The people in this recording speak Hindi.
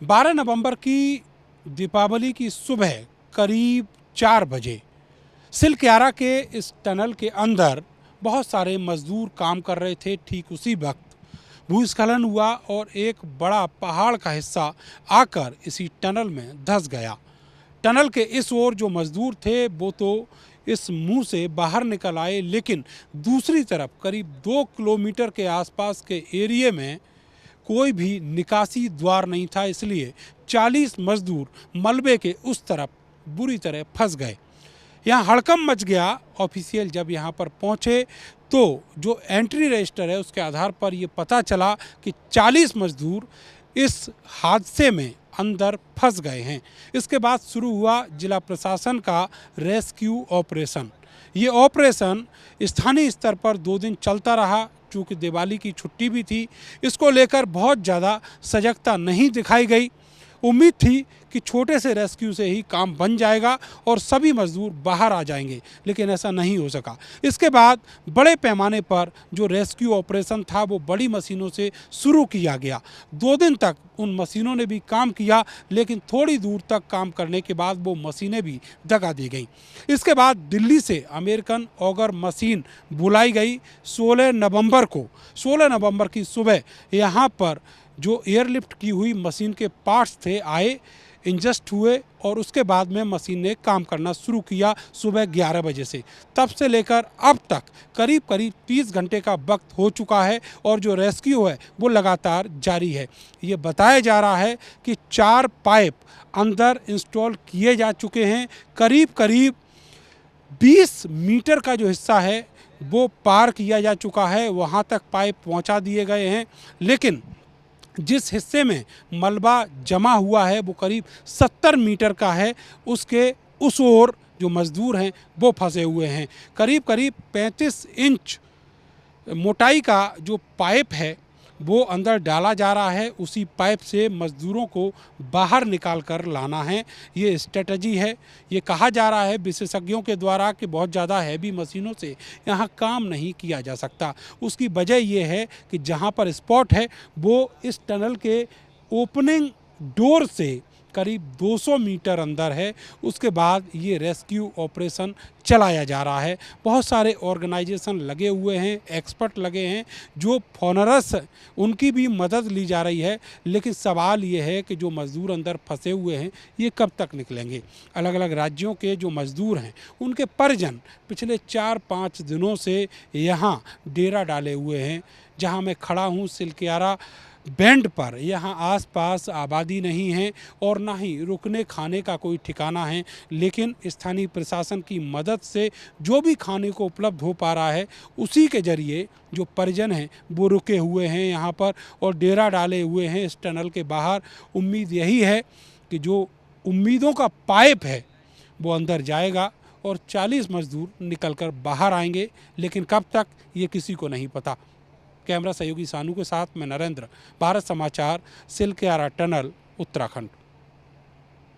12 नवंबर की दीपावली की सुबह करीब 4 बजे सिलक्यारा के इस टनल के अंदर बहुत सारे मजदूर काम कर रहे थे। ठीक उसी वक्त भूस्खलन हुआ और एक बड़ा पहाड़ का हिस्सा आकर इसी टनल में धंस गया। टनल के इस ओर जो मजदूर थे वो तो इस मुंह से बाहर निकल आए, लेकिन दूसरी तरफ करीब 2 किलोमीटर के आसपास के एरिया में कोई भी निकासी द्वार नहीं था, इसलिए 40 मजदूर मलबे के उस तरफ बुरी तरह फंस गए। यहाँ हड़कंप मच गया। ऑफिशियल जब यहाँ पर पहुँचे तो जो एंट्री रजिस्टर है उसके आधार पर ये पता चला कि 40 मजदूर इस हादसे में अंदर फंस गए हैं। इसके बाद शुरू हुआ जिला प्रशासन का रेस्क्यू ऑपरेशन। ये ऑपरेशन स्थानीय स्तर पर 2 दिन चलता रहा। चूँकि दिवाली की छुट्टी भी थी, इसको लेकर बहुत ज़्यादा सजगता नहीं दिखाई गई। उम्मीद थी कि छोटे से रेस्क्यू से ही काम बन जाएगा और सभी मजदूर बाहर आ जाएंगे, लेकिन ऐसा नहीं हो सका। इसके बाद बड़े पैमाने पर जो रेस्क्यू ऑपरेशन था वो बड़ी मशीनों से शुरू किया गया। 2 दिन तक उन मशीनों ने भी काम किया, लेकिन थोड़ी दूर तक काम करने के बाद वो मशीनें भी दगा दी गई। इसके बाद दिल्ली से अमेरिकन ऑगर मशीन बुलाई गई 16 नवंबर को। 16 नवंबर की सुबह यहाँ पर जो एयरलिफ्ट की हुई मशीन के पार्ट्स थे आए, इंजस्ट हुए और उसके बाद में मशीन ने काम करना शुरू किया सुबह 11 बजे से। तब से लेकर अब तक करीब 30 घंटे का वक्त हो चुका है और जो रेस्क्यू है वो लगातार जारी है। ये बताया जा रहा है कि 4 पाइप अंदर इंस्टॉल किए जा चुके हैं। करीब 20 मीटर का जो हिस्सा है वो पार किया जा चुका है, वहाँ तक पाइप पहुँचा दिए गए हैं, लेकिन जिस हिस्से में मलबा जमा हुआ है वो करीब 70 मीटर का है। उसके उस ओर जो मजदूर हैं वो फंसे हुए हैं। करीब 35 इंच मोटाई का जो पाइप है वो अंदर डाला जा रहा है। उसी पाइप से मजदूरों को बाहर निकाल कर लाना है। ये स्ट्रेटजी है। ये कहा जा रहा है विशेषज्ञों के द्वारा कि बहुत ज़्यादा हैवी मशीनों से यहाँ काम नहीं किया जा सकता। उसकी वजह ये है कि जहाँ पर स्पॉट है वो इस टनल के ओपनिंग डोर से करीब 200 मीटर अंदर है। उसके बाद ये रेस्क्यू ऑपरेशन चलाया जा रहा है। बहुत सारे ऑर्गेनाइजेशन लगे हुए हैं, एक्सपर्ट लगे हैं, जो फॉनरस उनकी भी मदद ली जा रही है। लेकिन सवाल ये है कि जो मज़दूर अंदर फंसे हुए हैं ये कब तक निकलेंगे। अलग अलग राज्यों के जो मज़दूर हैं उनके परिजन पिछले 4-5 दिनों से यहाँ डेरा डाले हुए हैं। जहाँ मैं खड़ा हूँ सिलक्यारा बैंड पर, यहाँ आसपास आबादी नहीं है और ना ही रुकने खाने का कोई ठिकाना है। लेकिन स्थानीय प्रशासन की मदद से जो भी खाने को उपलब्ध हो पा रहा है उसी के ज़रिए जो परिजन हैं वो रुके हुए हैं यहाँ पर और डेरा डाले हुए हैं इस टनल के बाहर। उम्मीद यही है कि जो उम्मीदों का पाइप है वो अंदर जाएगा और 40 मजदूर निकल कर बाहर आएंगे, लेकिन कब तक ये किसी को नहीं पता। कैमरा सहयोगी सानू के साथ मैं नरेंद्र, भारत समाचार, सिलक्यारा टनल, उत्तराखंड।